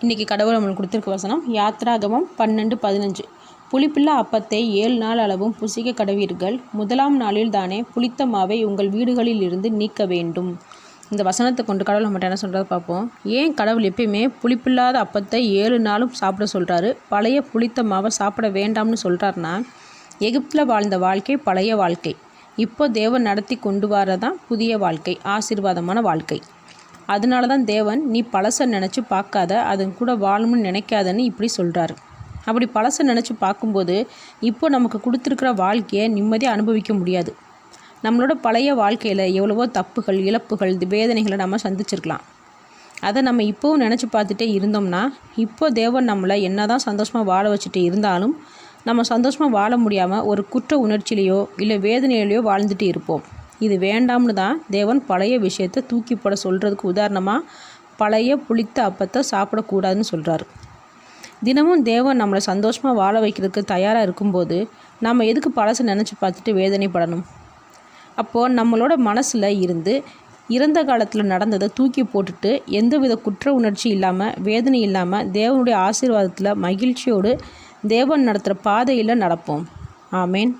இன்றைக்கி கடவுள் நம்மளுக்கு கொடுத்துருக்க வசனம் யாத்ராகமம் 12:15. புளிப்பில்லா அப்பத்தை 7 நாள் அளவும் புசிக்க கடவீர்கள். 1ஆம் நாளில் தானே புளித்த மாவை உங்கள் வீடுகளில் இருந்து நீக்க வேண்டும். இந்த வசனத்தை கொண்டு கடவுள் நம்மகிட்ட என்ன சொல்கிறத பார்ப்போம். ஏன் கடவுள் எப்பயுமே புளிப்பில்லாத அப்பத்தை 7 நாளும் சாப்பிட சொல்கிறாரு, பழைய புளித்த மாவை சாப்பிட வேண்டாம்னு சொல்கிறாருன்னா, எகிப்தில் வாழ்ந்த வாழ்க்கை பழைய வாழ்க்கை, இப்போ தேவன் நடத்தி கொண்டு வரதான் புதிய வாழ்க்கை, ஆசீர்வாதமான வாழ்க்கை. அதனால தான் தேவன் நீ பழசை நினச்சி பார்க்காத, அதன் கூட வாழணும்னு நினைக்காதன்னு இப்படி சொல்கிறாரு. அப்படி பழசை நினச்சி பார்க்கும்போது இப்போ நமக்கு கொடுத்துருக்குற வாழ்க்கையை நிம்மதியாக அனுபவிக்க முடியாது. நம்மளோட பழைய வாழ்க்கையில் எவ்வளவோ தப்புகள், இழப்புகள், வேதனைகளை நம்ம சந்திச்சிருக்கலாம். அதை நம்ம இப்போவும் நினச்சி பார்த்துட்டே இருந்தோம்னா, இப்போ தேவன் நம்மளை என்ன தான் சந்தோஷமாக வாழ வச்சுட்டு இருந்தாலும் நம்ம சந்தோஷமாக வாழ முடியாமல் ஒரு குற்ற உணர்ச்சியிலையோ இல்லை வேதனையிலையோ வாழ்ந்துட்டு இருப்போம். இது வேண்டாம்னு தான் தேவன் பழைய விஷயத்தை தூக்கி போட சொல்கிறதுக்கு உதாரணமாக பழைய புளித்த அப்பத்தை சாப்பிடக்கூடாதுன்னு சொல்கிறாரு. தினமும் தேவன் நம்மளை சந்தோஷமாக வாழ வைக்கிறதுக்கு தயாராக இருக்கும்போது நம்ம எதுக்கு பழசை நினச்சி பார்த்துட்டு வேதனைப்படணும்? அப்போது நம்மளோட மனசில் இருந்து இறந்த காலத்தில் நடந்ததை தூக்கி போட்டுட்டு எந்தவித குற்ற உணர்ச்சி இல்லாமல், வேதனை இல்லாமல், தேவனுடைய ஆசீர்வாதத்தில் மகிழ்ச்சியோடு தேவன் நடத்துகிற பாதையில் நடப்போம். ஆமேன்.